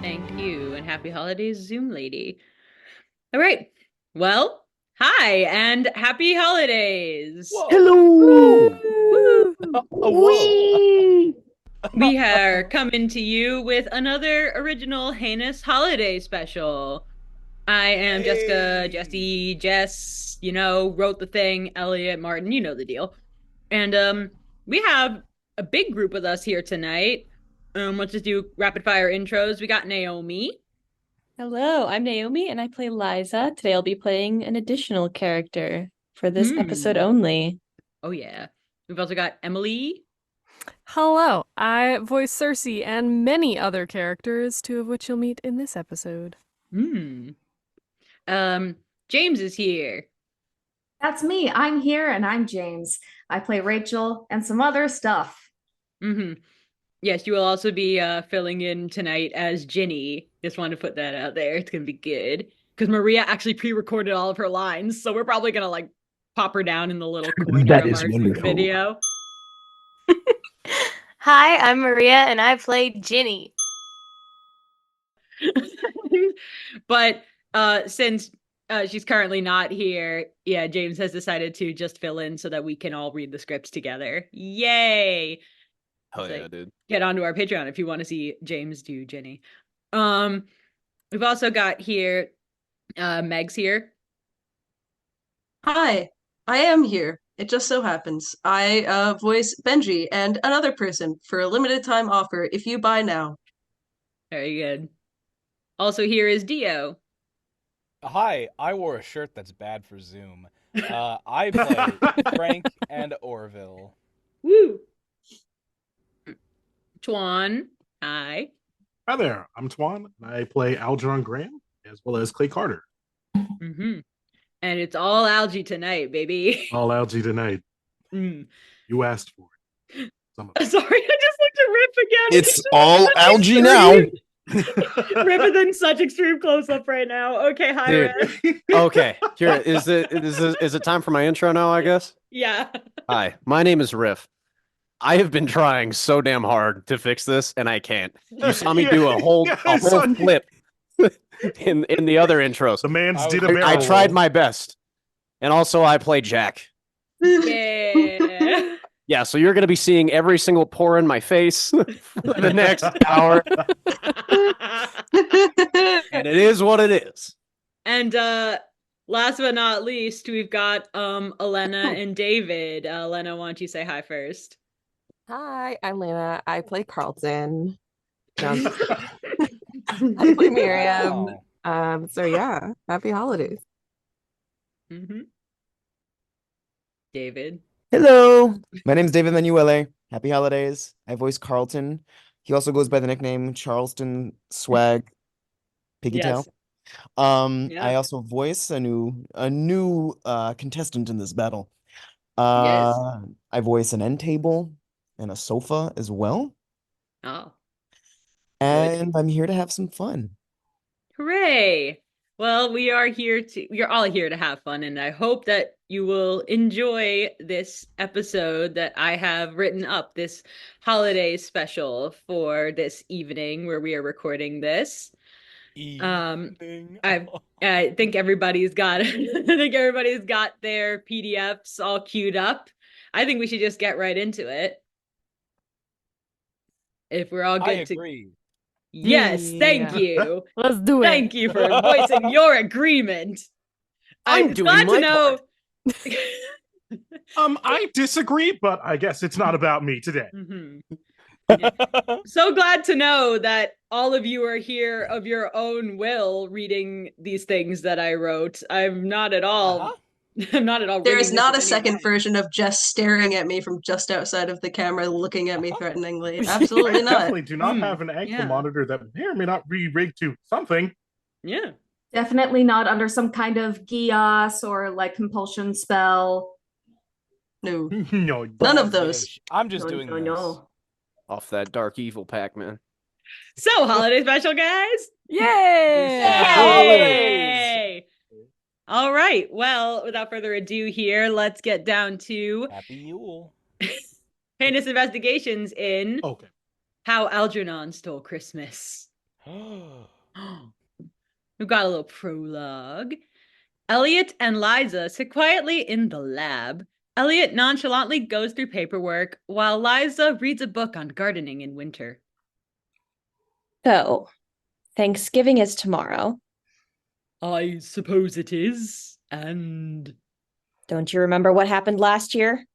Thank you, and happy holidays, Zoom lady. All right. Well, hi, and happy holidays. Whoa. Hello. Woo! Whoa. Wee. We are coming to you with another original Heinous holiday special. I am Jessica, Hey. Jesse, Jess, wrote the thing, Elliot, Martin, you know the deal. And we have a big group with us here tonight. Let's just do rapid fire intros. We got Naomi. Hello, I'm Naomi and I play Liza. Today I'll be playing an additional character for this episode Hmm. only. Oh yeah. We've also got Emily. Hello, I voice Cersei and many other characters, two of which you'll meet in this episode. Hmm. James is here. That's me. I'm here and I'm James. I play Rachel and some other stuff. Hmm. Yes, you will also be filling in tonight as Ginny. Just wanted to put that out there. It's gonna be good. Because Maria actually pre-recorded all of her lines, so we're probably gonna like pop her down in the little corner That of is our wonderful. video. Hi, I'm Maria and I play Ginny. But since she's currently not here, yeah, James has decided to just fill in so that we can all read the scripts together. Yay! Hell So yeah, dude. get onto our Patreon if you want to see James do Jenny. Um, we've also got here Meg's here. Hi, I am here. It just so happens. I voice Benji and another person for a limited time offer if you buy now. Very good. Also here is Dio. Hi, I wore a shirt that's bad for Zoom. I play Frank and Orville. Woo! Toan. Hi. Hi there. I'm Toan, and I play Algernon Graham as well as Clay Carter. Mm-hmm. And it's all algae tonight, baby. All algae tonight. Mm. You asked for it. Sorry, I just looked at Rip again. It's all algae now. Rip is in such extreme close up right now. Okay, hi, Dude. Rip. Okay, here is it time for my intro now, I guess? Yeah. Hi, my name is Riff. I have been trying so damn hard to fix this, and I can't. You saw me do a whole flip in the other intros. The man's did a I barrel tried roll. my best, and also I play Jack. Yeah. Yeah, so you're gonna be seeing every single pore in my face for the next hour, and it is what it is. And last but not least, we've got Elena and David. Elena, why don't you say hi first? Hi, I'm Lena. I play Carlton. I play Miriam. Wow. So yeah, happy holidays. Mm-hmm. David. Hello, my name is David Manuele. Happy holidays. I voice Carlton. He also goes by the nickname Charleston Swag Piggytail. Yes. I also voice a new contestant in this battle. Yes. I voice an end table and a sofa as well. Oh. And I'm here to have some fun. Hooray! Well, we're all here to have fun, and I hope that you will enjoy this episode that I have written up, this holiday special for this evening where we are recording this. I think everybody's got their PDFs all queued up. I think we should just get right into it. If we're all good I agree. Yes, thank you. Let's do it. Thank you for voicing your agreement. I'm doing glad my to know. I disagree, but I guess it's not about me today. Mm-hmm. Yeah. So glad to know that all of you are here of your own will reading these things that I wrote. I'm not at all. I'm not at all. There is reading not a this in second any version of Jess staring at me from just outside of the camera, looking at me threateningly. Absolutely I not. definitely do not have an ankle monitor that may or may not be rigged to something. Yeah. Definitely not under some kind of Gias or like compulsion spell. No. No. None of those. I'm just doing this. No. Off that dark evil Pac-Man. So, holiday special, guys. Yay! Yay! All right. Well, without further ado here, let's get down to Happy Yule. heinous investigations in Okay. How Algernon Stole Christmas. We've got a little prologue. Elliot and Liza sit quietly in the lab. Elliot nonchalantly goes through paperwork while Liza reads a book on gardening in winter. So, Thanksgiving is tomorrow. I suppose it is, and... Don't you remember what happened last year?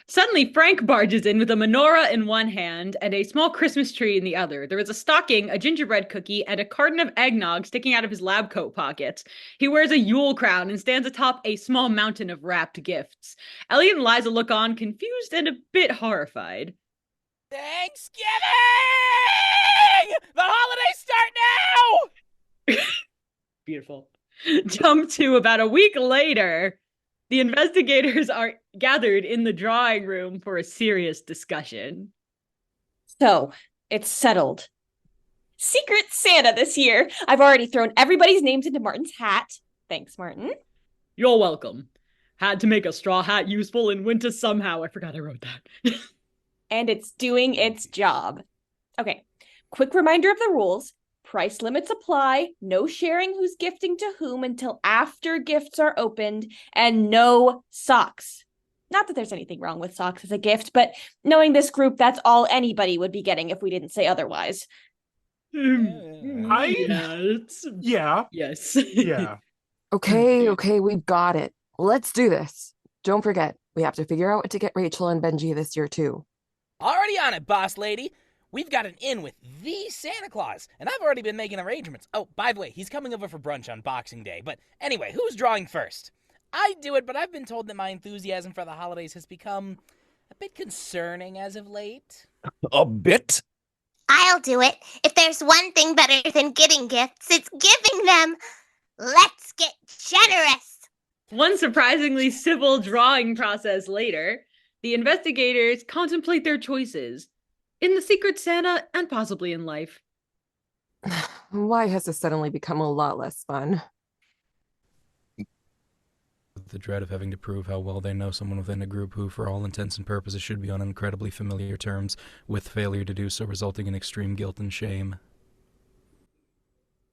Suddenly, Frank barges in with a menorah in one hand and a small Christmas tree in the other. There is a stocking, a gingerbread cookie, and a carton of eggnog sticking out of his lab coat pockets. He wears a Yule crown and stands atop a small mountain of wrapped gifts. Elliot and Liza look on, confused and a bit horrified. Thanksgiving! The holidays start now! Beautiful. Jump to about a week later. The investigators are gathered in the drawing room for a serious discussion. So, it's settled. Secret Santa this year. I've already thrown everybody's names into Martin's hat. Thanks, Martin. You're welcome. Had to make a straw hat useful in winter somehow. I forgot I wrote that. And it's doing its job. Okay, quick reminder of the rules. Price limits apply, no sharing who's gifting to whom until after gifts are opened, and no socks. Not that there's anything wrong with socks as a gift, but knowing this group, that's all anybody would be getting if we didn't say otherwise. Yeah. Yes. Yeah. Okay, we've got it. Let's do this. Don't forget, we have to figure out what to get Rachel and Benji this year, too. Already on it, boss lady. We've got an in with the Santa Claus, and I've already been making arrangements. Oh, by the way, he's coming over for brunch on Boxing Day. But anyway, who's drawing first? I do it, but I've been told that my enthusiasm for the holidays has become a bit concerning as of late. A bit? I'll do it. If there's one thing better than getting gifts, it's giving them. Let's get generous. One surprisingly civil drawing process later, the investigators contemplate their choices in the Secret Santa and possibly in life. Why has this suddenly become a lot less fun? The dread of having to prove how well they know someone within a group who, for all intents and purposes, should be on incredibly familiar terms, with failure to do so resulting in extreme guilt and shame.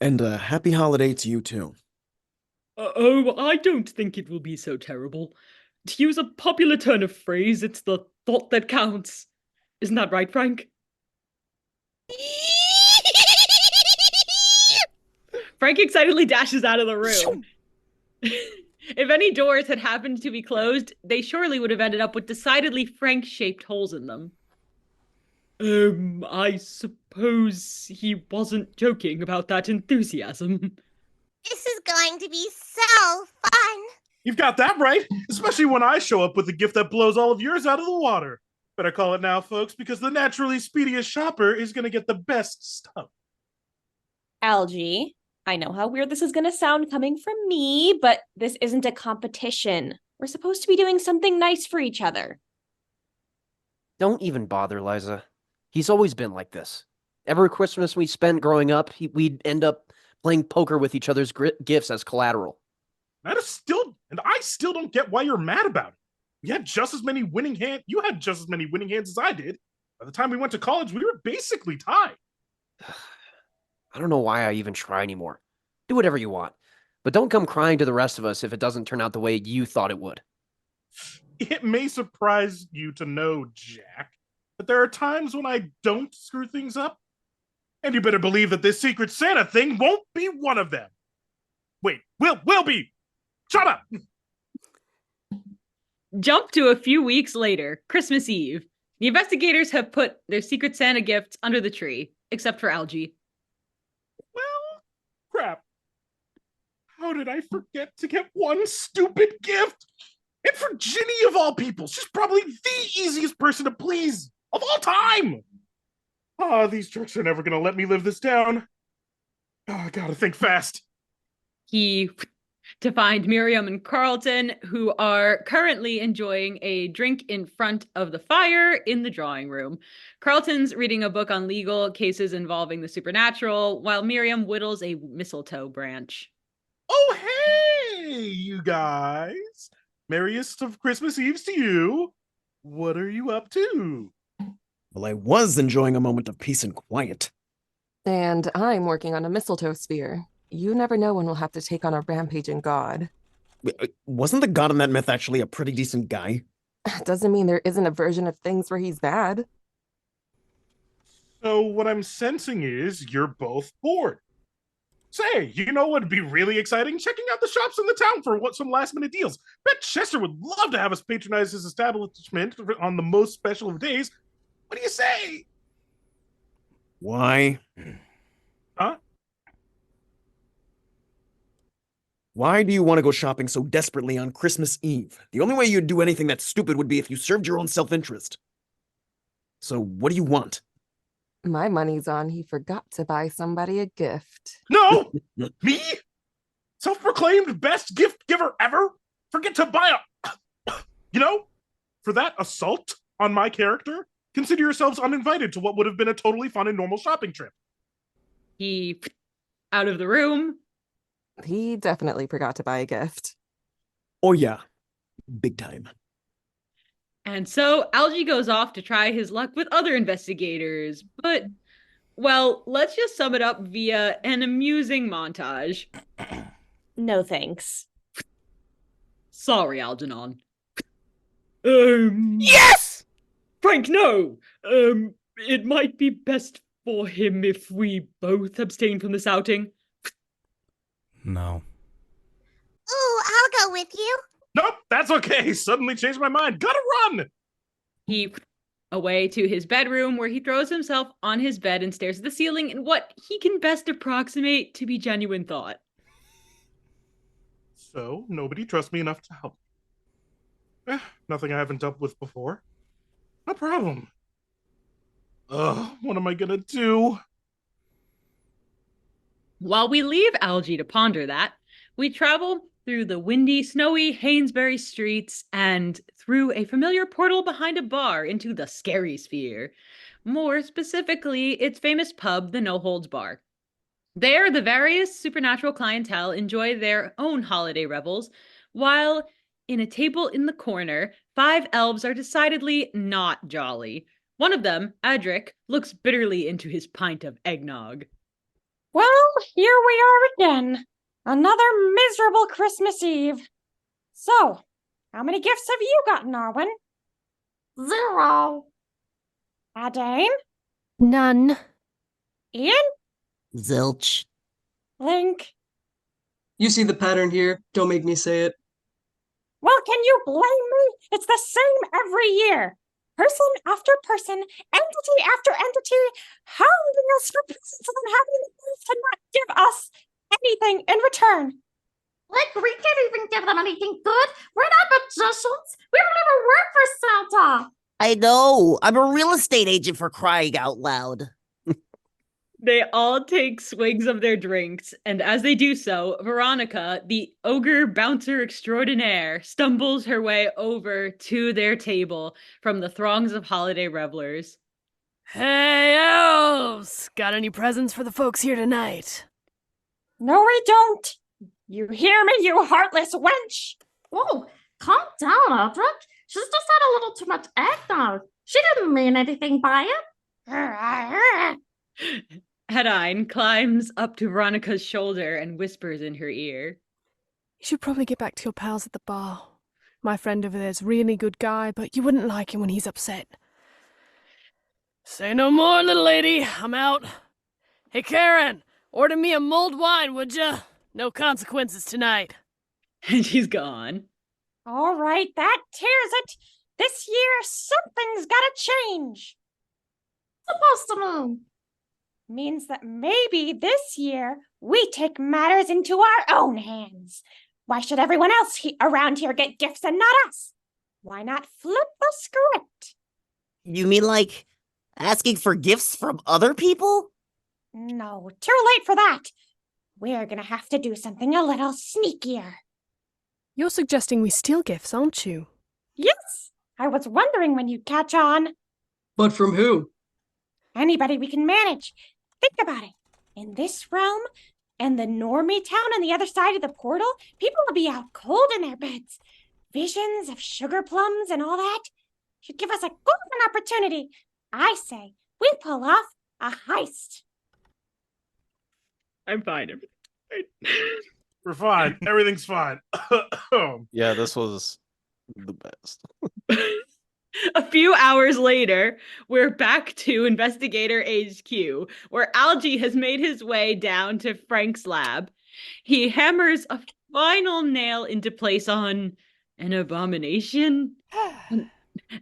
And a happy holiday to you too. Oh, I don't think it will be so terrible. To use a popular turn of phrase, it's the thought that counts. Isn't that right, Frank? Frank excitedly dashes out of the room. If any doors had happened to be closed, they surely would have ended up with decidedly Frank-shaped holes in them. I suppose he wasn't joking about that enthusiasm. This is going to be so fun. You've got that right, especially when I show up with a gift that blows all of yours out of the water. Better call it now, folks, because the naturally speediest shopper is going to get the best stuff. Algie, I know how weird this is going to sound coming from me, but this isn't a competition. We're supposed to be doing something nice for each other. Don't even bother, Liza. He's always been like this. Every Christmas we spent growing up, we'd end up playing poker with each other's gifts as collateral. I still don't get why you're mad about it. You had just as many winning hands as I did. By the time we went to college, we were basically tied. I don't know why I even try anymore. Do whatever you want. But don't come crying to the rest of us if it doesn't turn out the way you thought it would. It may surprise you to know, Jack, but there are times when I don't screw things up. And you better believe that this Secret Santa thing won't be one of them. Wait, will be. Shut up! Jump to a few weeks later, Christmas Eve. The investigators have put their Secret Santa gifts under the tree, except for Algie. Well, crap. How did I forget to get one stupid gift? And for Ginny of all people, she's probably the easiest person to please of all time. These jerks are never going to let me live this down. I gotta think fast. To find Miriam and Carlton, who are currently enjoying a drink in front of the fire in the drawing room. Carlton's reading a book on legal cases involving the supernatural, while Miriam whittles a mistletoe branch. Oh, hey, you guys. Merriest of Christmas Eves to you. What are you up to? Well, I was enjoying a moment of peace and quiet. And I'm working on a mistletoe sphere. You never know when we'll have to take on a rampaging god. Wasn't the god in that myth actually a pretty decent guy? Doesn't mean there isn't a version of things where he's bad. So what I'm sensing is you're both bored. Say, you know what would be really exciting? Checking out the shops in the town for some last minute deals. Bet Chester would love to have us patronize his establishment on the most special of days. What do you say? Why? Huh? Why do you want to go shopping so desperately on Christmas Eve? The only way you'd do anything that stupid would be if you served your own self-interest. So what do you want? My money's on he forgot to buy somebody a gift. No! Me? Self-proclaimed best gift giver ever? Forget to buy a... You know, for that assault on my character, consider yourselves uninvited to what would have been a totally fun and normal shopping trip. He out of the room. He definitely forgot to buy a gift. Oh yeah, big time. And so Algie goes off to try his luck with other investigators. But, well, let's just sum it up via an amusing montage. No thanks. Sorry, Algernon. Yes! Frank, no! It might be best for him if we both abstain from this outing. No. Ooh, I'll go with you. Nope, that's okay. Suddenly changed my mind. Gotta run! He away to his bedroom where he throws himself on his bed and stares at the ceiling in what he can best approximate to be genuine thought. So, nobody trusts me enough to help. Nothing I haven't dealt with before. No problem. Ugh, what am I gonna do? While we leave Algie to ponder that, we travel through the windy, snowy Hainesbury streets and through a familiar portal behind a bar into the Scary Sphere. More specifically, its famous pub, the No Holds Bar. There, the various supernatural clientele enjoy their own holiday revels, while in a table in the corner, 5 elves are decidedly not jolly. One of them, Adric, looks bitterly into his pint of eggnog. Well, here we are again. Another miserable Christmas Eve. So, how many gifts have you gotten, Arwen? 0. Adane? None. Ian? Zilch. Link? You see the pattern here. Don't make me say it. Well, can you blame me? It's the same every year. Person after person, entity after entity, hounding us for presents and then having the nerve to not give us anything in return. Like, we can't even give them anything good. We're not magicians. We don't even work for Santa. I know. I'm a real estate agent, for crying out loud. They all take swigs of their drinks, and as they do so, Veronica, the ogre bouncer extraordinaire, stumbles her way over to their table from the throngs of holiday revelers. Hey, elves! Got any presents for the folks here tonight? No, we don't. You hear me, you heartless wench? Whoa, calm down, Aldrich. She's just had a little too much eggnog. She didn't mean anything by it. Hedine climbs up to Veronica's shoulder and whispers in her ear. You should probably get back to your pals at the bar. My friend over there's a really good guy, but you wouldn't like him when he's upset. Say no more, little lady. I'm out. Hey, Karen, order me a mulled wine, would ya? No consequences tonight. And she's gone. All right, that tears it. This year, something's gotta change. Supposed to mean? Means that maybe this year we take matters into our own hands. Why should everyone else around here get gifts and not us? Why not flip the script? You mean like asking for gifts from other people? No, too late for that. We're gonna have to do something a little sneakier. You're suggesting we steal gifts, aren't you? Yes, I was wondering when you'd catch on. But from who? Anybody we can manage. Think about it. In this realm, and the normie town on the other side of the portal, people will be out cold in their beds. Visions of sugar plums and all that should give us a golden opportunity. I say we pull off a heist. I'm fine. Everything's fine. We're fine. Everything's fine. Yeah, this was the best. A few hours later, we're back to Investigator HQ, where Algie has made his way down to Frank's lab. He hammers a final nail into place on an abomination.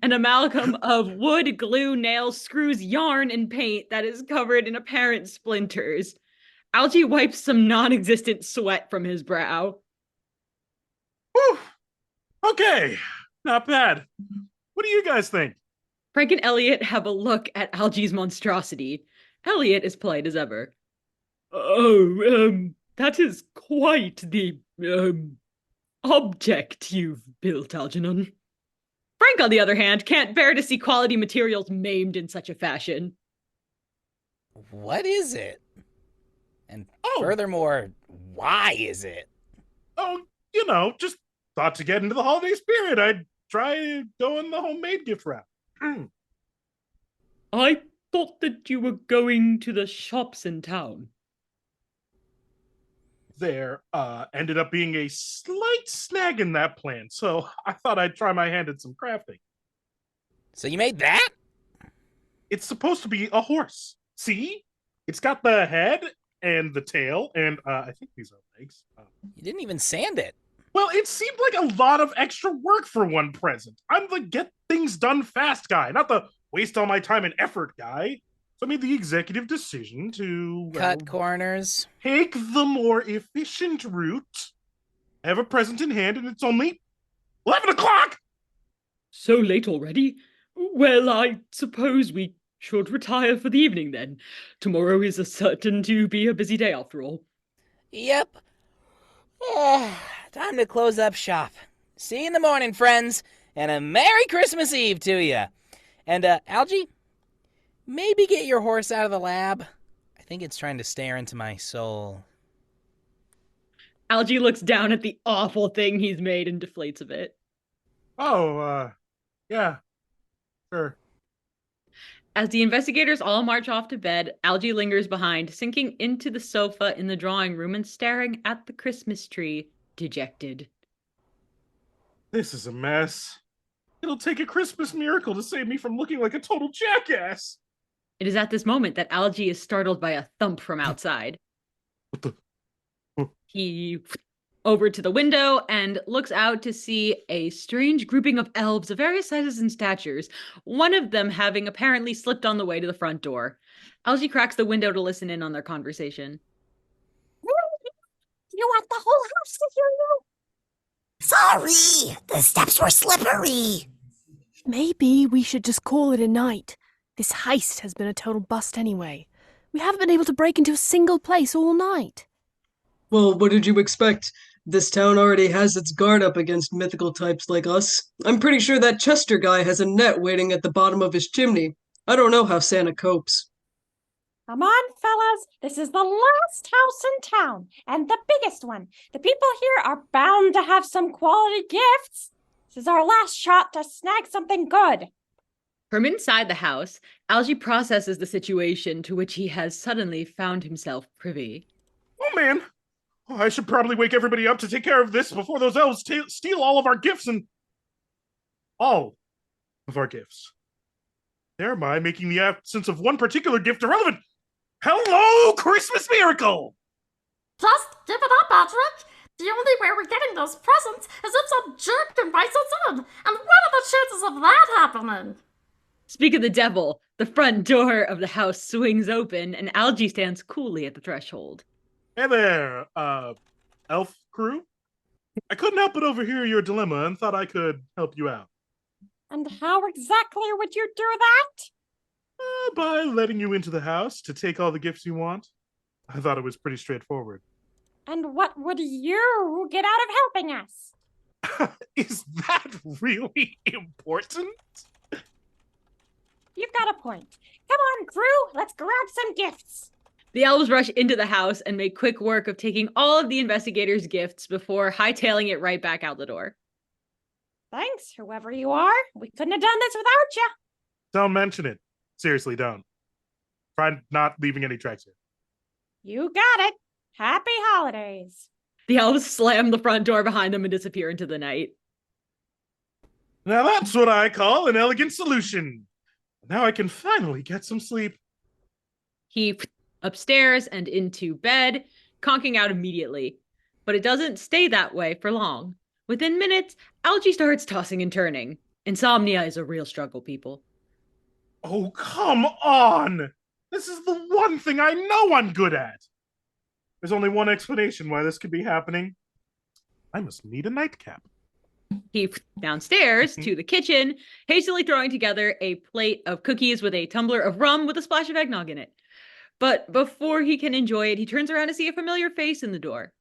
An amalgam of wood, glue, nails, screws, yarn, and paint that is covered in apparent splinters. Algie wipes some non-existent sweat from his brow. Whew. Okay, not bad. What do you guys think? Frank and Elliot have a look at Algie's monstrosity. Elliot is polite as ever. Oh, that is quite the, object you've built, Algernon. Frank, on the other hand, can't bear to see quality materials maimed in such a fashion. What is it? And furthermore, why is it? Oh, just thought to get into the holiday spirit, I'd try going the homemade gift wrap. I thought that you were going to the shops in town. There ended up being a slight snag in that plan, so I thought I'd try my hand at some crafting. So you made that? It's supposed to be a horse. See? It's got the head and the tail, and I think these are legs. You didn't even sand it. Well, it seemed like a lot of extra work for one present. I'm the get things done fast guy, not the waste all my time and effort guy. So I made the executive decision to cut corners. Take the more efficient route. I have a present in hand, and it's only 11 o'clock! So late already? Well, I suppose we should retire for the evening then. Tomorrow is certain to be a busy day after all. Yep. Time to close up shop. See you in the morning, friends, and a Merry Christmas Eve to you. And, Algie, maybe get your horse out of the lab. I think it's trying to stare into my soul. Algie looks down at the awful thing he's made and deflates a bit. Oh, yeah. Sure. As the investigators all march off to bed, Algie lingers behind, sinking into the sofa in the drawing room and staring at the Christmas tree, dejected. This is a mess. It'll take a Christmas miracle to save me from looking like a total jackass. It is at this moment that Algie is startled by a thump from outside. What the? He over to the window and looks out to see a strange grouping of elves of various sizes and statures, one of them having apparently slipped on the way to the front door. Algie cracks the window to listen in on their conversation. You want the whole house to hear you? Sorry, the steps were slippery. Maybe we should just call it a night. This heist has been a total bust anyway. We haven't been able to break into a single place all night. Well, what did you expect? This town already has its guard up against mythical types like us. I'm pretty sure that Chester guy has a net waiting at the bottom of his chimney. I don't know how Santa copes. Come on, fellas. This is the last house in town, and the biggest one. The people here are bound to have some quality gifts. This is our last shot to snag something good. From inside the house, Algie processes the situation to which he has suddenly found himself privy. Oh, man. I should probably wake everybody up to take care of this before those elves steal all of our gifts and... all of our gifts. Thereby making the absence of one particular gift irrelevant. Hello, Christmas miracle! Just give it up, Patrick. The only way we're getting those presents is if some jerk invites us in. And what are the chances of that happening? Speak of the devil, the front door of the house swings open and Algie stands coolly at the threshold. Hey there, elf crew. I couldn't help but overhear your dilemma and thought I could help you out. And how exactly would you do that? By letting you into the house to take all the gifts you want. I thought it was pretty straightforward. And what would you get out of helping us? Is that really important? You've got a point. Come on, crew, let's grab some gifts. The elves rush into the house and make quick work of taking all of the investigators' gifts before hightailing it right back out the door. Thanks, whoever you are. We couldn't have done this without you. Don't mention it. Seriously, don't. Try not leaving any tracks here. You got it. Happy holidays. The elves slam the front door behind them and disappear into the night. Now that's what I call an elegant solution. Now I can finally get some sleep. He upstairs and into bed, conking out immediately. But it doesn't stay that way for long. Within minutes, Algie starts tossing and turning. Insomnia is a real struggle, people. Oh, come on! This is the one thing I know I'm good at. There's only one explanation why this could be happening. I must need a nightcap. He downstairs to the kitchen, hastily throwing together a plate of cookies with a tumbler of rum with a splash of eggnog in it. But before he can enjoy it, he turns around to see a familiar face in the door.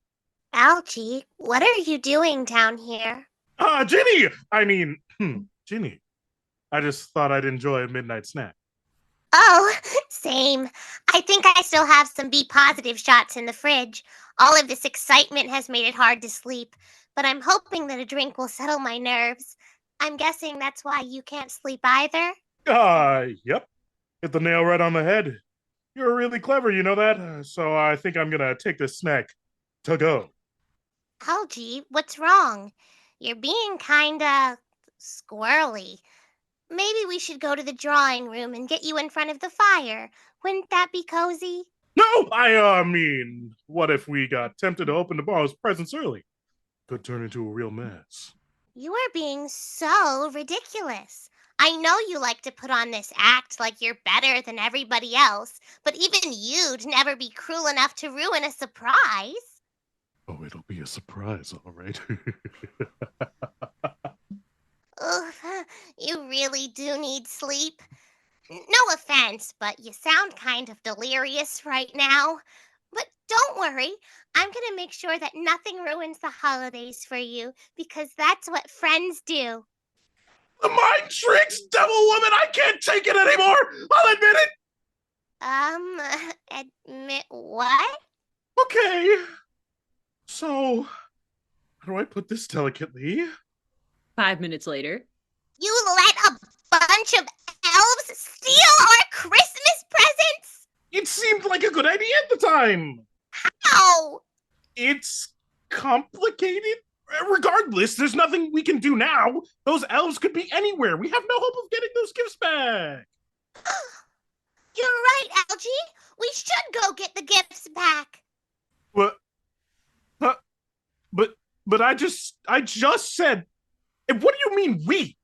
Algie, what are you doing down here? Ginny! Ginny. I just thought I'd enjoy a midnight snack. Oh, same. I think I still have some B positive shots in the fridge. All of this excitement has made it hard to sleep, but I'm hoping that a drink will settle my nerves. I'm guessing that's why you can't sleep either? Yep. Hit the nail right on the head. You're really clever, you know that? So I think I'm gonna take this snack to go. Algie, what's wrong? You're being kinda squirrely. Maybe we should go to the drawing room and get you in front of the fire. Wouldn't that be cozy? No, what if we got tempted to open tomorrow's presents early? Could turn into a real mess. You are being so ridiculous. I know you like to put on this act like you're better than everybody else, but even you'd never be cruel enough to ruin a surprise. Oh, it'll be a surprise, all right. Ugh, you really do need sleep. No offense, but you sound kind of delirious right now. But don't worry, I'm gonna make sure that nothing ruins the holidays for you, because that's what friends do. The mind tricks, devil woman! I can't take it anymore! I'll admit it! Admit what? Okay. So, how do I put this delicately? 5 minutes later. You let a bunch of elves steal our Christmas presents? It seemed like a good idea at the time. How? It's complicated. Regardless, there's nothing we can do now. Those elves could be anywhere. We have no hope of getting those gifts back. You're right, Algie. We should go get the gifts back. What? But I just said. And what do you mean we?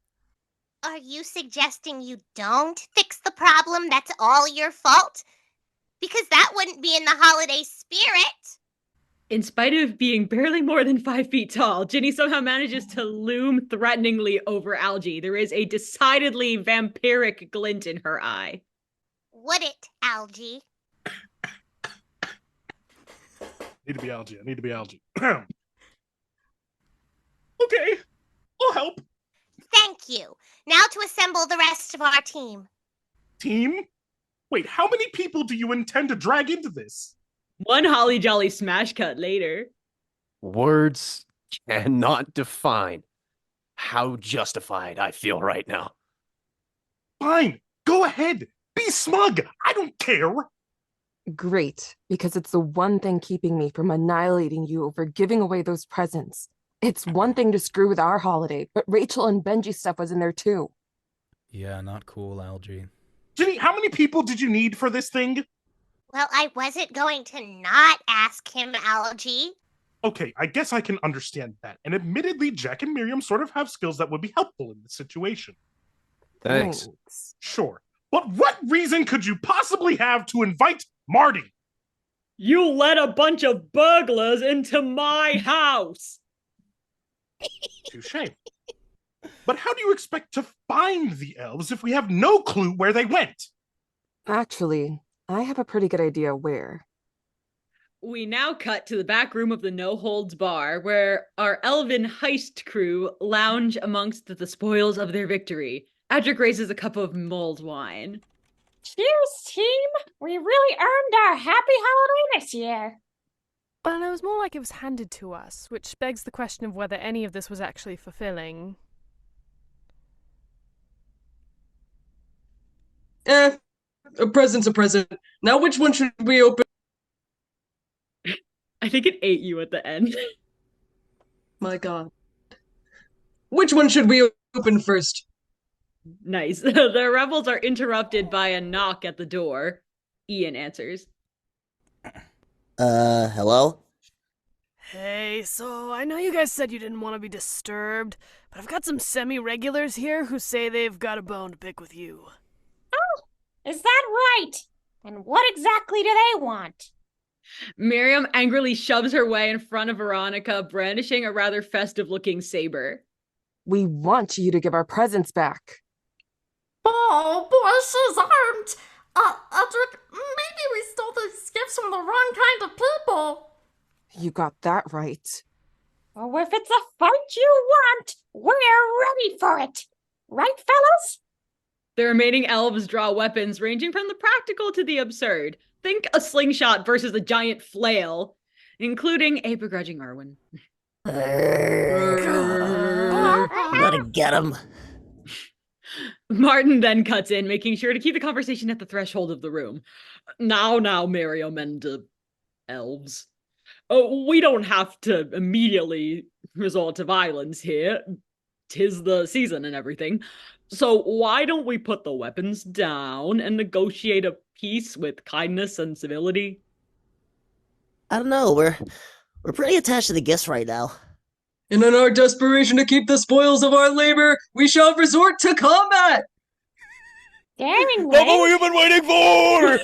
Are you suggesting you don't fix the problem? That's all your fault? Because that wouldn't be in the holiday spirit. In spite of being barely more than 5 feet tall, Ginny somehow manages to loom threateningly over Algie. There is a decidedly vampiric glint in her eye. Would it, Algie? I need to be Algie. Okay, I'll help. Thank you. Now to assemble the rest of our team. Team? Wait, how many people do you intend to drag into this? One holly jolly smash cut later. Words cannot define how justified I feel right now. Fine, go ahead. Be smug. I don't care. Great, because it's the one thing keeping me from annihilating you over giving away those presents. It's one thing to screw with our holiday, but Rachel and Benji's stuff was in there too. Yeah, not cool, Algie. Ginny, how many people did you need for this thing? Well, I wasn't going to not ask him, Algie. Okay, I guess I can understand that. And admittedly, Jack and Miriam sort of have skills that would be helpful in this situation. Thanks. Sure. But what reason could you possibly have to invite Marty? You let a bunch of burglars into my house! Touché. But how do you expect to find the elves if we have no clue where they went? Actually, I have a pretty good idea where. We now cut to the back room of the No Holds Bar, where our elven heist crew lounge amongst the spoils of their victory. Adric raises a cup of mulled wine. Cheers, team! We really earned our happy holiday this year. Well, it was more like it was handed to us, which begs the question of whether any of this was actually fulfilling. A present's a present. Now which one should we open? I think it ate you at the end. My god. Which one should we open first? Nice. The rebels are interrupted by a knock at the door. Ian answers. Hello? Hey, so I know you guys said you didn't want to be disturbed, but I've got some semi-regulars here who say they've got a bone to pick with you. Oh, is that right? And what exactly do they want? Miriam angrily shoves her way in front of Veronica, brandishing a rather festive-looking saber. We want you to give our presents back. Oh boy, she's armed. Edric, maybe we stole these gifts from the wrong kind of people. You got that right. Oh, if it's a fight you want, we're ready for it. Right, fellas? The remaining elves draw weapons ranging from the practical to the absurd. Think a slingshot versus a giant flail, including a begrudging Arwen. Gotta get him. Martin then cuts in, making sure to keep the conversation at the threshold of the room. Now, Miriam and elves. Oh, we don't have to immediately resort to violence here. 'Tis the season and everything. So why don't we put the weapons down and negotiate a peace with kindness and civility? I don't know, we're pretty attached to the gifts right now. And in our desperation to keep the spoils of our labor, we shall resort to combat! Dang, That's what we've been waiting for!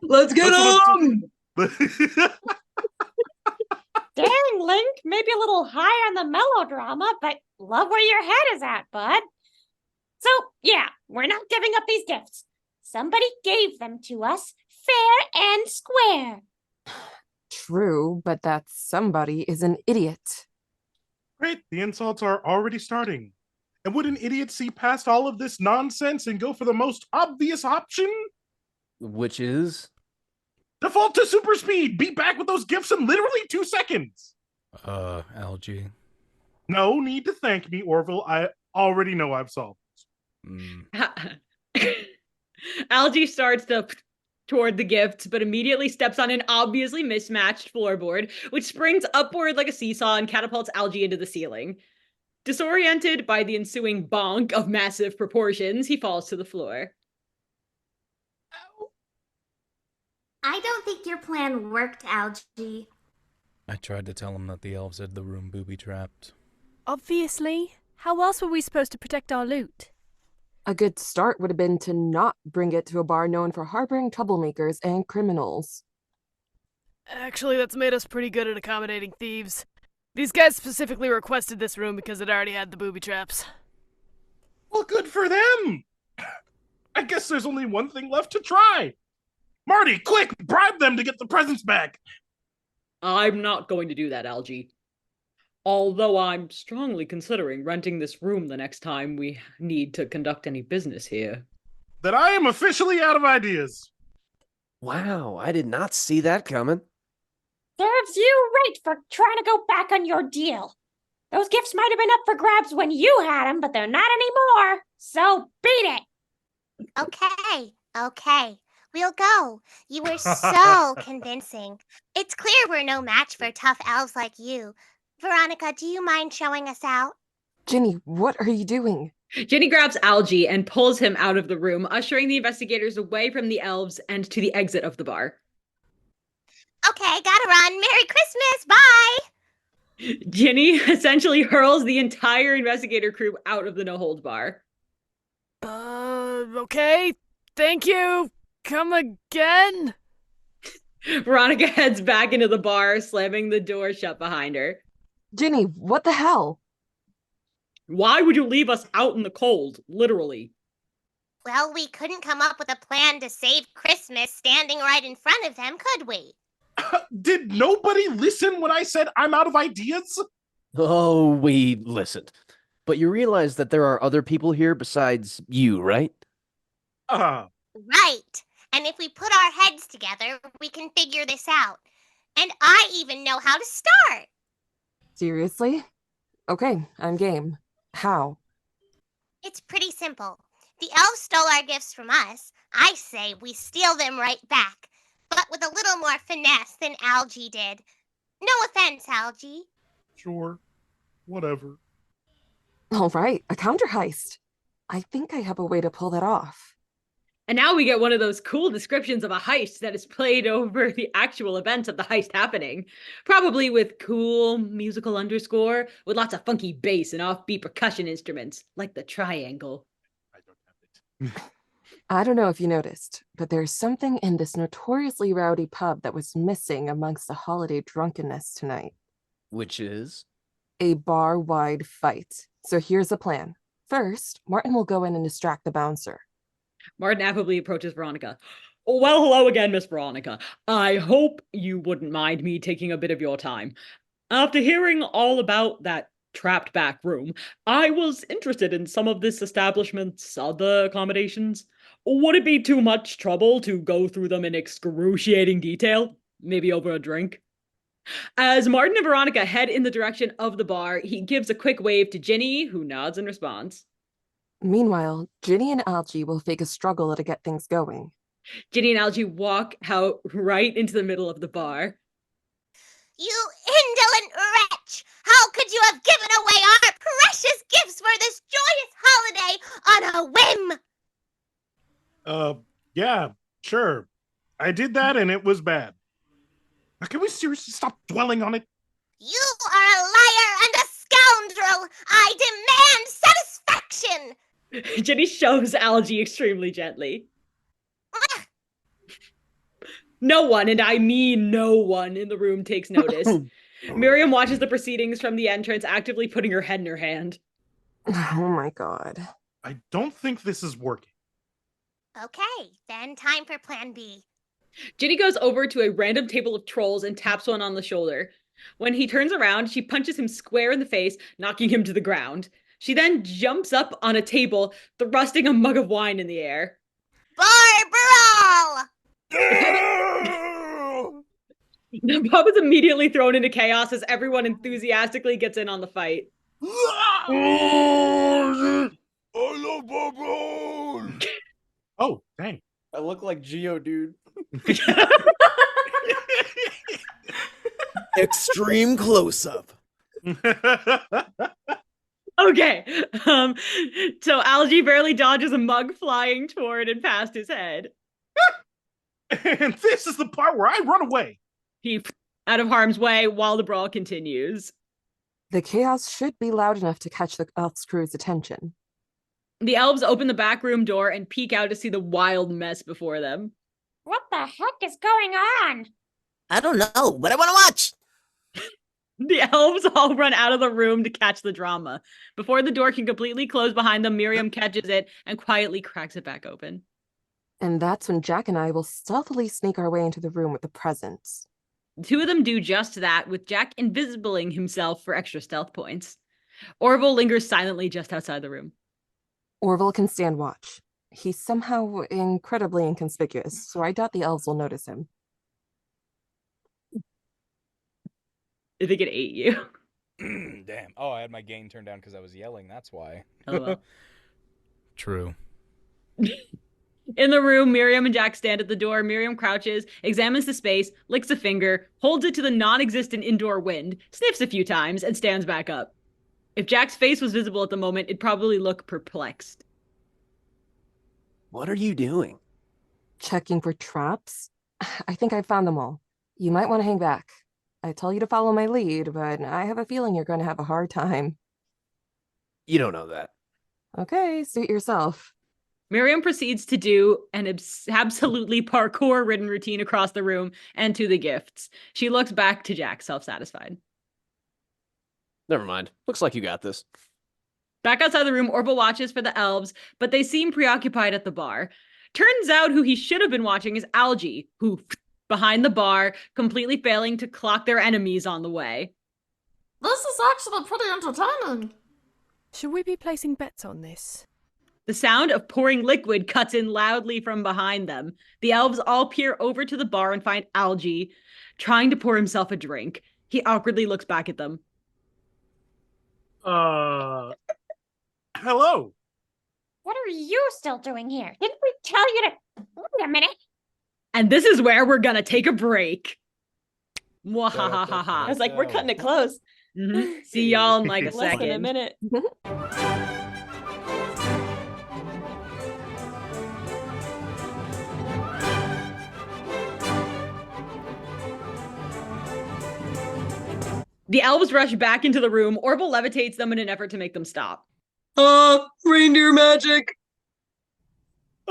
Let's get them! Dang, Link, maybe a little high on the melodrama, but love where your head is at, bud. So, yeah, we're not giving up these gifts. Somebody gave them to us, fair and square. True, but that somebody is an idiot. Great, the insults are already starting. And would an idiot see past all of this nonsense and go for the most obvious option? Which is? Default to super speed! Be back with those gifts in literally 2 seconds! Algae. No need to thank me, Orville. I already know I've solved this. Algae starts to toward the gifts, but immediately steps on an obviously mismatched floorboard, which springs upward like a seesaw and catapults Algae into the ceiling. Disoriented by the ensuing bonk of massive proportions, he falls to the floor. I don't think your plan worked, Algae. I tried to tell him that the elves had the room booby-trapped. Obviously. How else were we supposed to protect our loot? A good start would have been to not bring it to a bar known for harboring troublemakers and criminals. Actually, that's made us pretty good at accommodating thieves. These guys specifically requested this room because it already had the booby traps. Well, good for them! I guess there's only one thing left to try. Marty, quick, bribe them to get the presents back. I'm not going to do that, Algae. Although I'm strongly considering renting this room the next time we need to conduct any business here. Then I am officially out of ideas. Wow, I did not see that coming. Serves you right for trying to go back on your deal. Those gifts might have been up for grabs when you had them, but they're not anymore. So beat it. Okay. We'll go. You were so convincing. It's clear we're no match for tough elves like you. Veronica, do you mind showing us out? Ginny, what are you doing? Ginny grabs Algae and pulls him out of the room, ushering the investigators away from the elves and to the exit of the bar. Okay, gotta run. Merry Christmas. Bye. Ginny essentially hurls the entire investigator crew out of the no-hold bar. Okay. Thank you. Come again? Veronica heads back into the bar, slamming the door shut behind her. Ginny, what the hell? Why would you leave us out in the cold, literally? Well, we couldn't come up with a plan to save Christmas standing right in front of them, could we? Did nobody listen when I said I'm out of ideas? Oh, we listened. But you realize that there are other people here besides you, right? Right. And if we put our heads together, we can figure this out. And I even know how to start. Seriously? Okay, I'm game. How? It's pretty simple. The elves stole our gifts from us. I say we steal them right back. but with a little more finesse than Algie did. No offense, Algie. Sure. Whatever. All right, a counter heist. I think I have a way to pull that off. And now we get one of those cool descriptions of a heist that is played over the actual events of the heist happening. Probably with cool musical underscore, with lots of funky bass and offbeat percussion instruments, like the triangle. I don't have it. I don't know if you noticed, but there's something in this notoriously rowdy pub that was missing amongst the holiday drunkenness tonight. Which is? A bar-wide fight. So here's the plan. First, Martin will go in and distract the bouncer. Martin affably approaches Veronica. Well, hello again, Miss Veronica. I hope you wouldn't mind me taking a bit of your time. After hearing all about that trapped back room, I was interested in some of this establishment's other accommodations. Would it be too much trouble to go through them in excruciating detail? Maybe over a drink? As Martin and Veronica head in the direction of the bar, he gives a quick wave to Ginny, who nods in response. Meanwhile, Ginny and Algie will fake a struggle to get things going. Ginny and Algie walk out right into the middle of the bar. You indolent wretch! How could you have given away our precious gifts for this joyous holiday on a whim? Yeah, sure. I did that and it was bad. Now, can we seriously stop dwelling on it? You are a liar and a scoundrel! I demand satisfaction! Ginny shoves Algie extremely gently. No one, and I mean no one, in the room takes notice. Miriam watches the proceedings from the entrance, actively putting her head in her hand. Oh my god. I don't think this is working. Okay, then time for plan B. Ginny goes over to a random table of trolls and taps one on the shoulder. When he turns around, she punches him square in the face, knocking him to the ground. She then jumps up on a table, thrusting a mug of wine in the air. Bar The pub is immediately thrown into chaos as everyone enthusiastically gets in on the fight. I love Brawl! Oh, dang. I look like Geodude. Extreme close-up. Okay. So Algie barely dodges a mug flying toward and past his head. And this is the part where I run away. He out of harm's way while the brawl continues. The chaos should be loud enough to catch the elf's crew's attention. The elves open the back room door and peek out to see the wild mess before them. What the heck is going on? I don't know, but I want to watch. The elves all run out of the room to catch the drama. Before the door can completely close behind them, Miriam catches it and quietly cracks it back open. And that's when Jack and I will stealthily sneak our way into the room with the presents. The two of them do just that, with Jack invisibling himself for extra stealth points. Orville lingers silently just outside the room. Orville can stand watch. He's somehow incredibly inconspicuous, so I doubt the elves will notice him. I think it ate you. Damn. Oh, I had my gain turned down because I was yelling. That's why. Oh, well. True. In the room, Miriam and Jack stand at the door. Miriam crouches, examines the space, licks a finger, holds it to the non-existent indoor wind, sniffs a few times, and stands back up. If Jack's face was visible at the moment, it'd probably look perplexed. What are you doing? Checking for traps? I think I found them all. You might want to hang back. I tell you to follow my lead, but I have a feeling you're going to have a hard time. You don't know that. Okay, suit yourself. Miriam proceeds to do an absolutely parkour-ridden routine across the room and to the gifts. She looks back to Jack, self-satisfied. Never mind. Looks like you got this. Back outside the room, Orville watches for the elves, but they seem preoccupied at the bar. Turns out who he should have been watching is Algie, who behind the bar, completely failing to clock their enemies on the way. This is actually pretty entertaining. Should we be placing bets on this? The sound of pouring liquid cuts in loudly from behind them. The elves all peer over to the bar and find Algie trying to pour himself a drink. He awkwardly looks back at them. Hello. What are you still doing here? Didn't we tell you to... Wait a minute. And this is where we're gonna take a break. Mwahahaha. I was like, we're cutting it close. See y'all in like a Less than a second. minute. The elves rush back into the room. Orville levitates them in an effort to make them stop. Reindeer magic.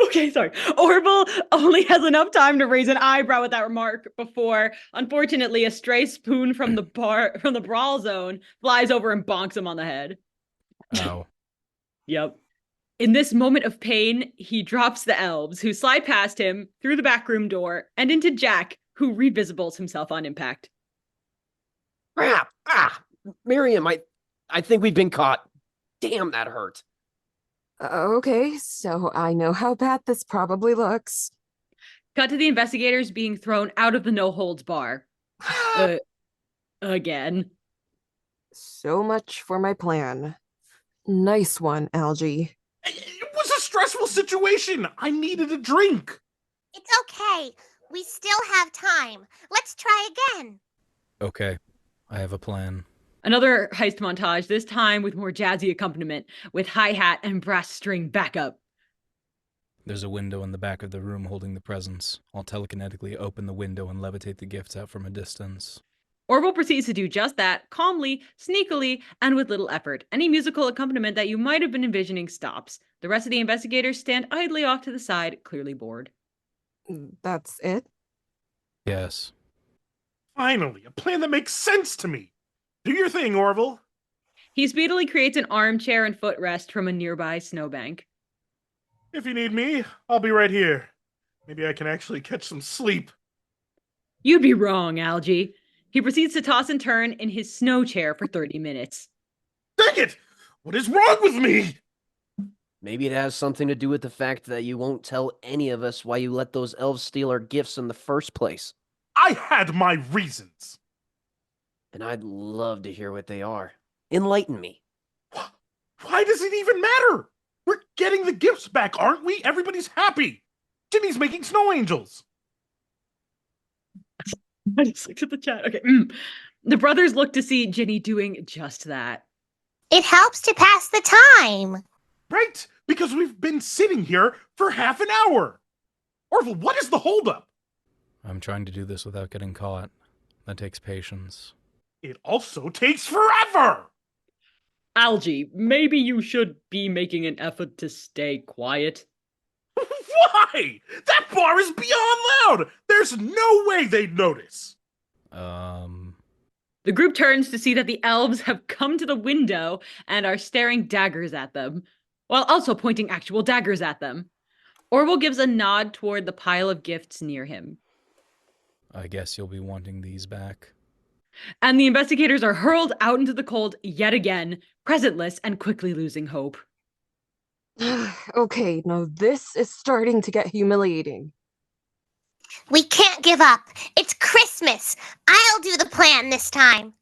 Okay, sorry. Orville only has enough time to raise an eyebrow at that remark before, unfortunately, a stray spoon from the brawl zone flies over and bonks him on the head. Oh. Yep. In this moment of pain, he drops the elves, who slide past him through the back room door and into Jack, who revisibles himself on impact. Crap! Miriam, I think we've been caught. Damn, that hurt. Okay, so I know how bad this probably looks. Cut to the investigators being thrown out of the no-holds bar. Again. So much for my plan. Nice one, Algie. It was a stressful situation. I needed a drink. It's okay. We still have time. Let's try again. Okay, I have a plan. Another heist montage, this time with more jazzy accompaniment, with hi-hat and brass string backup. There's a window in the back of the room holding the presents. I'll telekinetically open the window and levitate the gifts out from a distance. Orville proceeds to do just that, calmly, sneakily, and with little effort. Any musical accompaniment that you might have been envisioning stops. The rest of the investigators stand idly off to the side, clearly bored. That's it? Yes. Finally, a plan that makes sense to me. Do your thing, Orville. He speedily creates an armchair and footrest from a nearby snowbank. If you need me, I'll be right here. Maybe I can actually catch some sleep. You'd be wrong, Algie. He proceeds to toss and turn in his snow chair for 30 minutes. Dang it! What is wrong with me? Maybe it has something to do with the fact that you won't tell any of us why you let those elves steal our gifts in the first place. I had my reasons. And I'd love to hear what they are. Enlighten me. Why does it even matter? We're getting the gifts back, aren't we? Everybody's happy. Ginny's making snow angels. I just looked at the chat. Okay. The brothers look to see Ginny doing just that. It helps to pass the time. Right, because we've been sitting here for half an hour. Orville, what is the holdup? I'm trying to do this without getting caught. That takes patience. It also takes forever. Algie, maybe you should be making an effort to stay quiet. Why? That bar is beyond loud. There's no way they'd notice. The group turns to see that the elves have come to the window and are staring daggers at them, while also pointing actual daggers at them. Orville gives a nod toward the pile of gifts near him. I guess you'll be wanting these back. And the investigators are hurled out into the cold yet again, presentless and quickly losing hope. Okay, now this is starting to get humiliating. We can't give up. It's Christmas. I'll do the plan this time.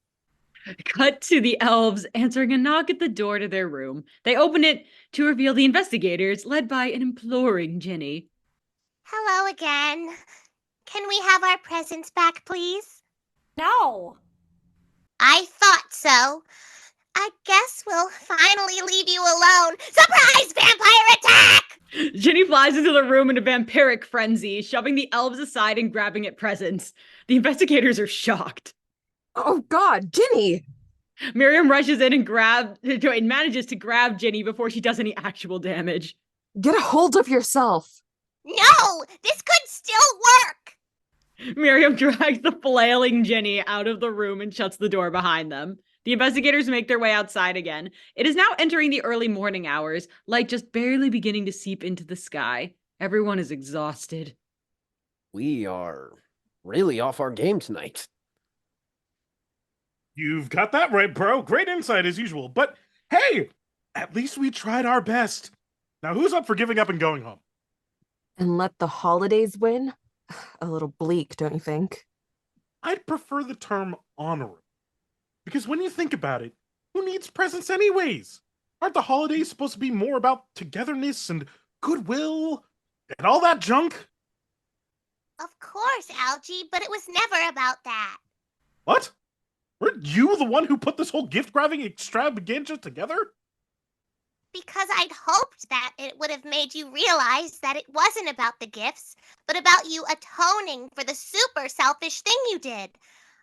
Cut to the elves answering a knock at the door to their room. They open it to reveal the investigators, led by an imploring Ginny. Hello again. Can we have our presents back, please? No. I thought so. I guess we'll finally leave you alone. Surprise vampire attack! Ginny flies into the room in a vampiric frenzy, shoving the elves aside and grabbing at presents. The investigators are shocked. Oh God, Ginny! Miriam rushes in and manages to grab Ginny before she does any actual damage. Get a hold of yourself. No! This could still work! Miriam drags the flailing Ginny out of the room and shuts the door behind them. The investigators make their way outside again. It is now entering the early morning hours, light just barely beginning to seep into the sky. Everyone is exhausted. We are really off our game tonight. You've got that right, bro. Great insight as usual. But hey, at least we tried our best. Now who's up for giving up and going home? And let the holidays win? A little bleak, don't you think? I'd prefer the term honorable. Because when you think about it, who needs presents anyways? Aren't the holidays supposed to be more about togetherness and goodwill and all that junk? Of course, Algie, but it was never about that. What? Weren't you the one who put this whole gift-grabbing extravaganza together? Because I'd hoped that it would have made you realize that it wasn't about the gifts, but about you atoning for the super selfish thing you did.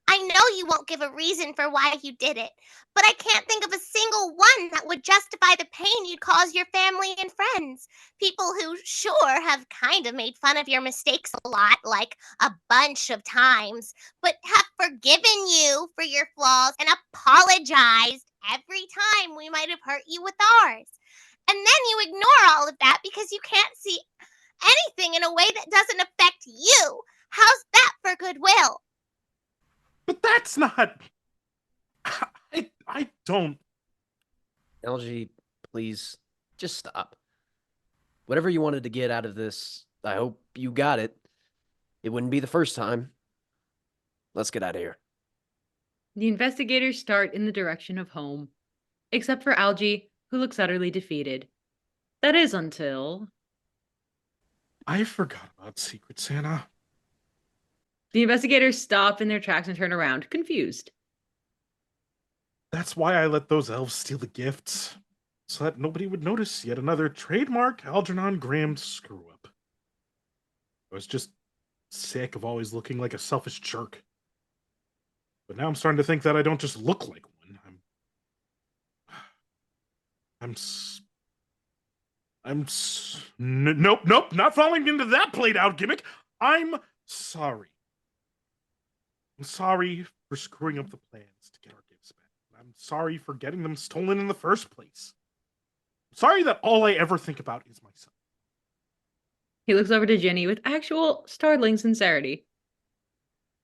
I know you won't give a reason for why you did it, but I can't think of a single one that would justify the pain you'd cause your family and friends. People who, sure, have kind of made fun of your mistakes a lot, like a bunch of times, but have forgiven you for your flaws and apologized every time we might have hurt you with ours. And then you ignore all of that because you can't see anything in a way that doesn't affect you. How's that for goodwill? But that's not... I don't... LG, please, just stop. Whatever you wanted to get out of this, I hope you got it. It wouldn't be the first time. Let's get out of here. The investigators start in the direction of home, except for Algie, who looks utterly defeated. That is until... I forgot about Secret Santa. The investigators stop in their tracks and turn around, confused. That's why I let those elves steal the gifts, so that nobody would notice yet another trademark Algernon Graham screw-up. I was just sick of always looking like a selfish jerk. But now I'm starting to think that I don't just look like one. Nope, not falling into that played-out gimmick. I'm sorry. I'm sorry for screwing up the plans to get our gifts back. I'm sorry for getting them stolen in the first place. I'm sorry that all I ever think about is myself. He looks over to Ginny with actual startling sincerity.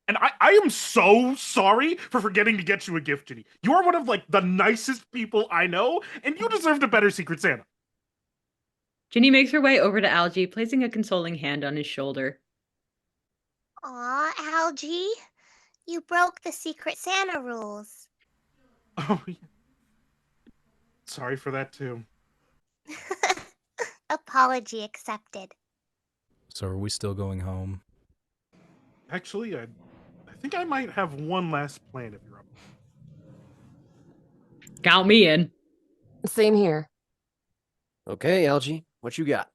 And I am so sorry for forgetting to get you a gift, Ginny. You are one of, the nicest people I know, and you deserved a better Secret Santa. Ginny makes her way over to Algie, placing a consoling hand on his shoulder. Aw, Algie. You broke the Secret Santa rules. Oh, yeah. Sorry for that, too. Apology accepted. So are we still going home? Actually, I think I might have one last plan if you're up. Count me in. Same here. Okay, Algie, what you got?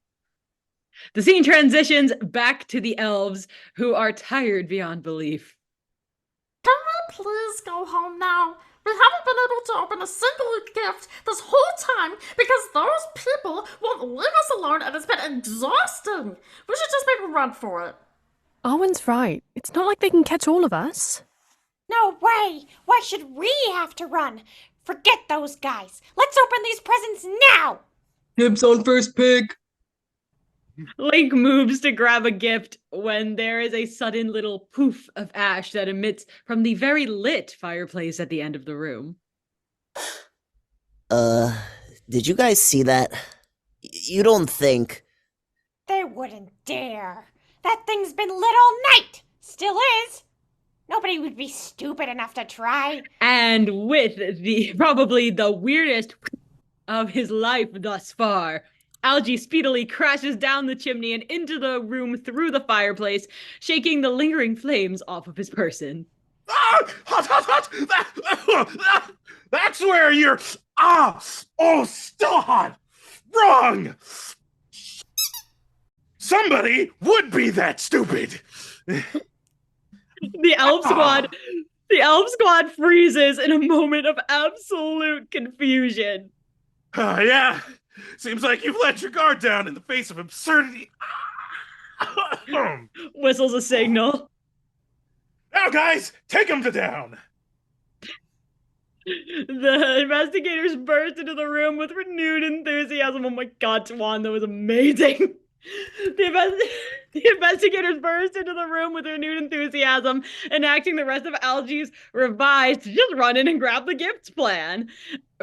The scene transitions back to the elves, who are tired beyond belief. Can we please go home now? We haven't been able to open a single gift this whole time because those people won't leave us alone and it's been exhausting. We should just make a run for it. Owen's right. It's not like they can catch all of us. No way! Why should we have to run? Forget those guys. Let's open these presents now! Dibs on first, pig. Link moves to grab a gift when there is a sudden little poof of ash that emits from the very lit fireplace at the end of the room. Did you guys see that? You don't think... They wouldn't dare. That thing's been lit all night. Still is. Nobody would be stupid enough to try. And with probably the weirdest of his life thus far, Algie speedily crashes down the chimney and into the room through the fireplace, shaking the lingering flames off of his person. Ah! Hot! That's where you're... Oh, still hot! Wrong! Somebody would be that stupid! The elf squad freezes in a moment of absolute confusion. Yeah. Seems like you've let your guard down in the face of absurdity. Whistles a signal. Now, guys, take him to down. The investigators burst into the room with renewed enthusiasm. Oh my god, Toan, that was amazing. The investigators burst into the room with renewed enthusiasm, enacting the rest of Algie's revised just run in and grab the gifts plan.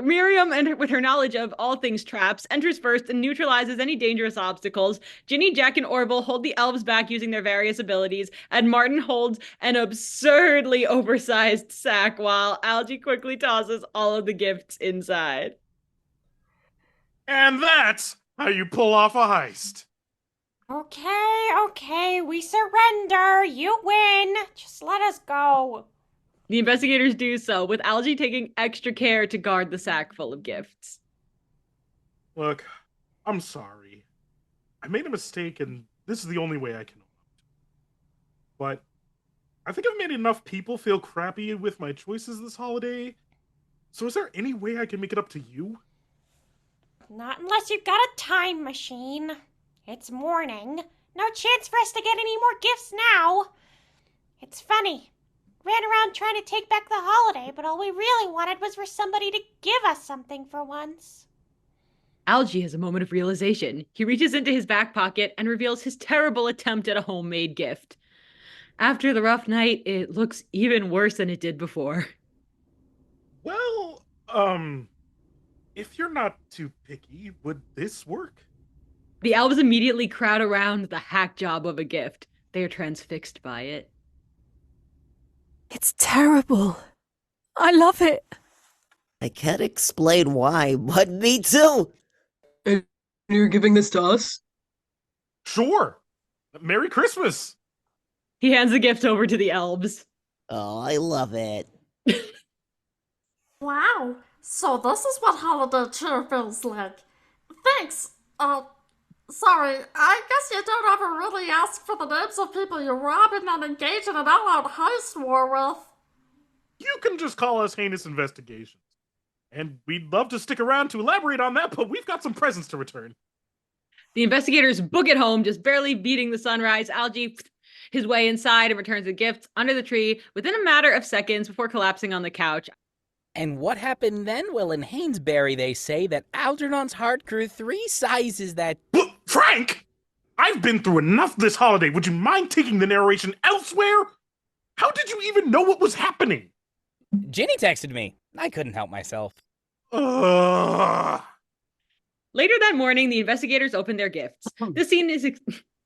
Miriam, and with her knowledge of all things traps, enters first and neutralizes any dangerous obstacles. Ginny, Jack, and Orville hold the elves back using their various abilities, and Martin holds an absurdly oversized sack while Algie quickly tosses all of the gifts inside. And that's how you pull off a heist. Okay, okay, we surrender. You win. Just let us go. The investigators do so, with Algie taking extra care to guard the sack full of gifts. Look, I'm sorry. I made a mistake, and this is the only way I can own up to it. But I think I've made enough people feel crappy with my choices this holiday. So is there any way I can make it up to you? Not unless you've got a time machine. It's morning. No chance for us to get any more gifts now. It's funny. Ran around trying to take back the holiday, but all we really wanted was for somebody to give us something for once. Algie has a moment of realization. He reaches into his back pocket and reveals his terrible attempt at a homemade gift. After the rough night, it looks even worse than it did before. Well, if you're not too picky, would this work? The elves immediately crowd around the hack job of a gift. They are transfixed by it. It's terrible. I love it. I can't explain why, but me too. And you're giving this to us? Sure. Merry Christmas. He hands the gift over to the elves. Oh, I love it. Wow, so this is what holiday cheer feels like. Thanks. Sorry, I guess you don't ever really ask for the names of people you rob and then engage in an all-out heist war with. You can just call us Heinous Investigations. And we'd love to stick around to elaborate on that, but we've got some presents to return. The investigators book it home, just barely beating the sunrise. Algie his way inside and returns the gifts under the tree within a matter of seconds before collapsing on the couch. And what happened then? Well, in Hainesbury, they say that Algernon's heart grew 3 sizes that... Frank! I've been through enough this holiday. Would you mind taking the narration elsewhere? How did you even know what was happening? Ginny texted me. I couldn't help myself. Later that morning, the investigators open their gifts. This scene is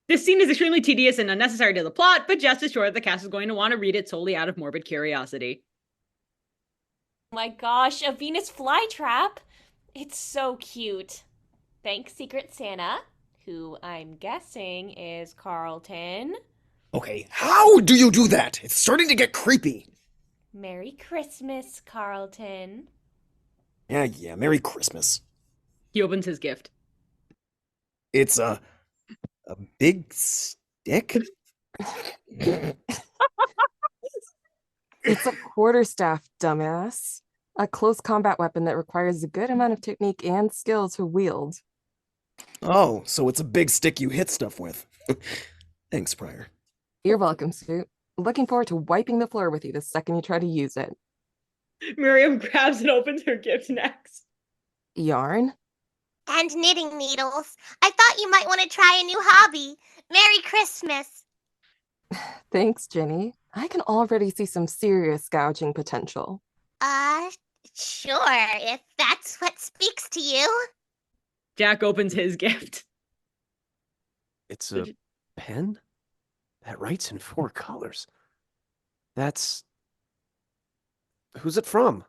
extremely tedious and unnecessary to the plot, but just as sure the cast is going to want to read it solely out of morbid curiosity. Oh my gosh, a Venus flytrap. It's so cute. Thanks, Secret Santa, who I'm guessing is Carlton. Okay, how do you do that? It's starting to get creepy. Merry Christmas, Carlton. Yeah, Merry Christmas. He opens his gift. It's a big stick? It's a quarterstaff, dumbass. A close combat weapon that requires a good amount of technique and skill to wield. Oh, so it's a big stick you hit stuff with. Thanks, Pryor. You're welcome, Scoot. Looking forward to wiping the floor with you the second you try to use it. Miriam grabs and opens her gift next. Yarn? And knitting needles. I thought you might want to try a new hobby. Merry Christmas. Thanks, Jenny. I can already see some serious gouging potential. Sure, if that's what speaks to you. Jack opens his gift. It's a pen that writes in 4 colors. That's... Who's it from?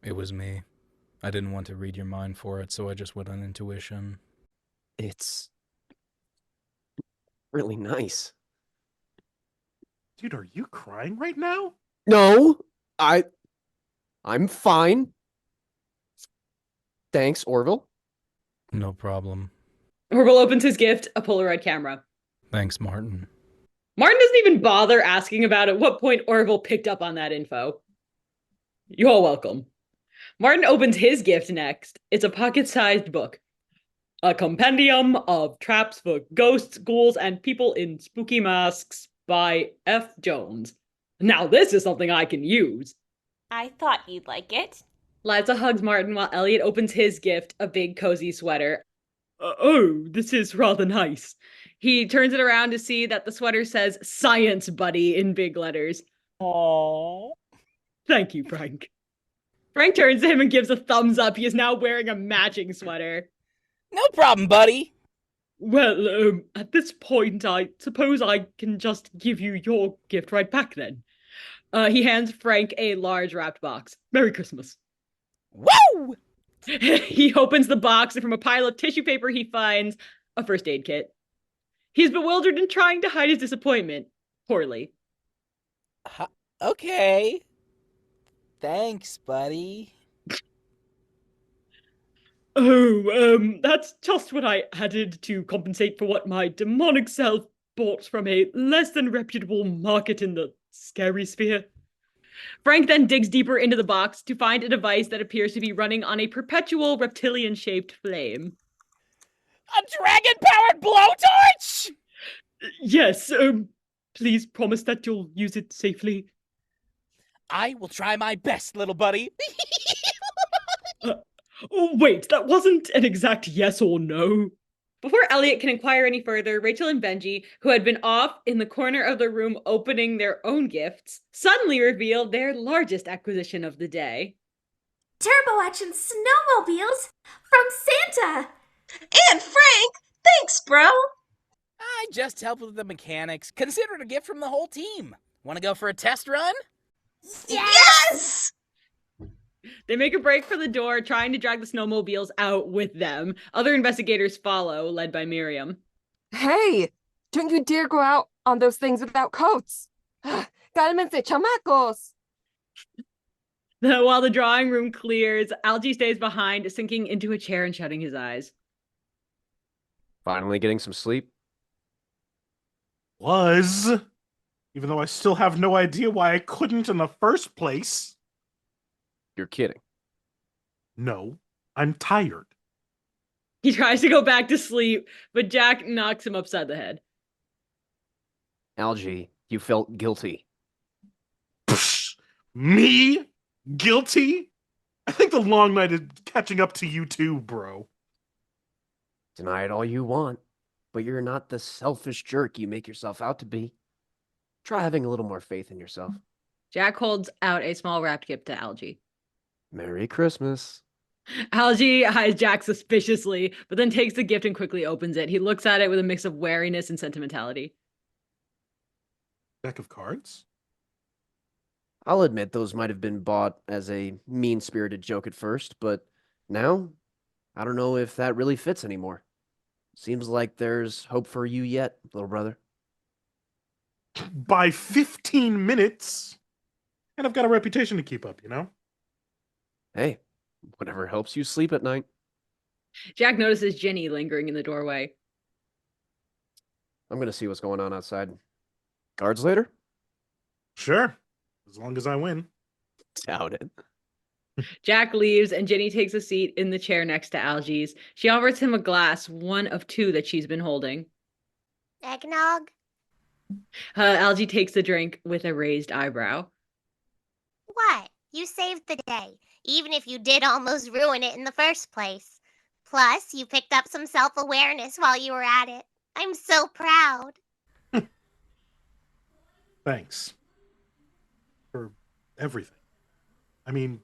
It was me. I didn't want to read your mind for it, so I just went on intuition. It's really nice. Dude, are you crying right now? No, I'm fine. Thanks, Orville. No problem. Orville opens his gift, a Polaroid camera. Thanks, Martin. Martin doesn't even bother asking about at what point Orville picked up on that info. You're welcome. Martin opens his gift next. It's a pocket-sized book. A compendium of traps for ghosts, ghouls, and people in spooky masks by F. Jones. Now this is something I can use. I thought you'd like it. Liza hugs Martin while Elliot opens his gift, a big cozy sweater. Oh, this is rather nice. He turns it around to see that the sweater says Science Buddy in big letters. Aww. Thank you, Frank. Frank turns to him and gives a thumbs up. He is now wearing a matching sweater. No problem, buddy. Well, at this point, I suppose I can just give you your gift right back then. He hands Frank a large wrapped box. Merry Christmas. Woo! He opens the box, and from a pile of tissue paper he finds a first aid kit. He's bewildered and trying to hide his disappointment. Poorly. Okay. Thanks, buddy. Oh, that's just what I added to compensate for what my demonic self bought from a less than reputable market in the scary sphere. Frank then digs deeper into the box to find a device that appears to be running on a perpetual reptilian-shaped flame. A dragon-powered blowtorch? Yes, please promise that you'll use it safely. I will try my best, little buddy. Oh, wait, that wasn't an exact yes or no. Before Elliot can inquire any further, Rachel and Benji, who had been off in the corner of the room opening their own gifts, suddenly revealed their largest acquisition of the day. Turbo action snowmobiles from Santa! And Frank! Thanks, bro! I just helped with the mechanics. Consider it a gift from the whole team. Want to go for a test run? Yes! They make a break for the door, trying to drag the snowmobiles out with them. Other investigators follow, led by Miriam. Hey, don't you dare go out on those things without coats. Cálmense, chamacos. While the drawing room clears, Algie stays behind, sinking into a chair and shutting his eyes. Finally getting some sleep? Even though I still have no idea why I couldn't in the first place. You're kidding. No, I'm tired. He tries to go back to sleep, but Jack knocks him upside the head. Algie, you felt guilty. Psh, me? Guilty? I think the long night is catching up to you too, bro. Deny it all you want, but you're not the selfish jerk you make yourself out to be. Try having a little more faith in yourself. Jack holds out a small wrapped gift to Algie. Merry Christmas. Algie eyes Jack suspiciously, but then takes the gift and quickly opens it. He looks at it with a mix of wariness and sentimentality. Deck of cards? I'll admit those might have been bought as a mean-spirited joke at first, but now, I don't know if that really fits anymore. Seems like there's hope for you yet, little brother. By 15 minutes. And I've got a reputation to keep up, you know? Hey, whatever helps you sleep at night. Jack notices Ginny lingering in the doorway. I'm gonna see what's going on outside. Guards later? Sure. As long as I win. Doubt it. Jack leaves and Ginny takes a seat in the chair next to Algie's. She offers him a glass, one of two that she's been holding. Eggnog? Algie takes the drink with a raised eyebrow. What? You saved the day, even if you did almost ruin it in the first place. Plus, you picked up some self-awareness while you were at it. I'm so proud. Thanks. For everything. I mean,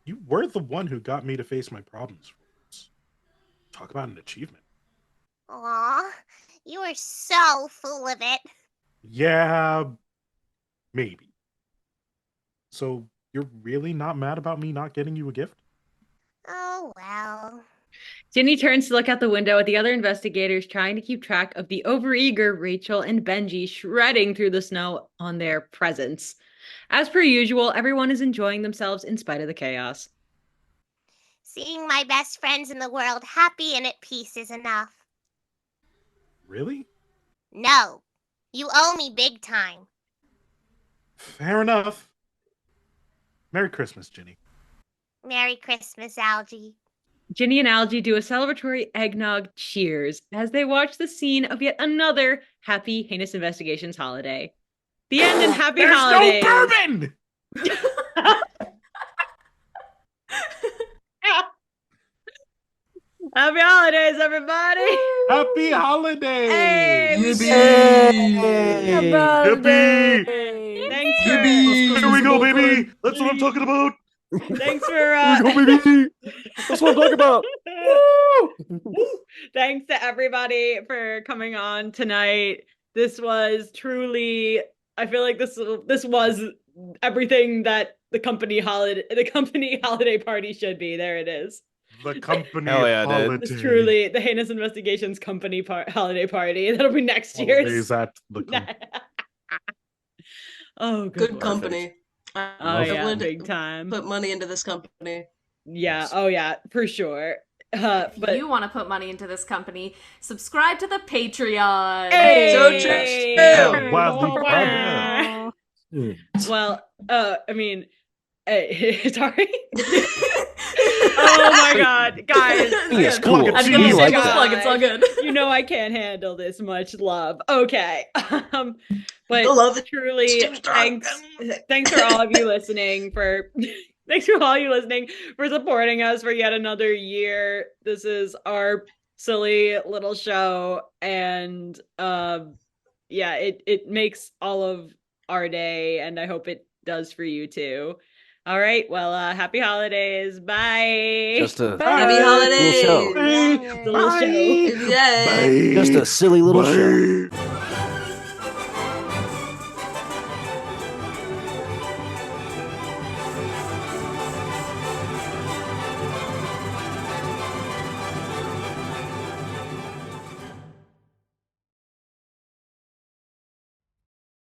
you were the one who got me to face my problems. Talk about an achievement. Aw, you were so full of it. Yeah, maybe. So, you're really not mad about me not getting you a gift? Oh, well. Ginny turns to look out the window at the other investigators trying to keep track of the overeager Rachel and Benji shredding through the snow on their presents. As per usual, everyone is enjoying themselves in spite of the chaos. Seeing my best friends in the world happy and at peace is enough. Really? No. You owe me big time. Fair enough. Merry Christmas, Ginny. Merry Christmas, Algie. Ginny and Algie do a celebratory eggnog cheers as they watch the scene of yet another happy Heinous Investigations holiday. The end and happy There's holidays. no bourbon! Happy holidays, everybody! Happy holidays! Hey, we Yippee! did it! Yippee! Thanks Yippee! Here we go, baby! That's what I'm talking about! Thanks for Here we go, baby! That's what I'm talking about! Thanks to everybody for coming on tonight. This was truly, I feel like this was everything that the company holiday party should be. There it is. The company Hell yeah, dude. holiday. It's truly the Heinous Investigations Company holiday party. That'll be next year's. Holidays at the company. Oh, Good company. Oh I'm yeah, willing to big time. put money into this company. Yeah. Oh yeah, for sure. But If you want to put money into this company, subscribe to the Patreon. Hey! So true. Yeah, Wildly Wow. Well, I mean, sorry. Oh my God, guys! Yes, cool. I'm gonna You say like this that. plug. It's all good. You know I can't handle this much love. Okay. But The love is truly, too strong. thanks for all of you listening thanks for all you listening for supporting us for yet another year. This is our silly little show, and yeah, it makes all of our day, and I hope it does for you too. All right, well, happy holidays. Bye. Just a Happy holidays. little show. Little show. Yay. Just a silly little show.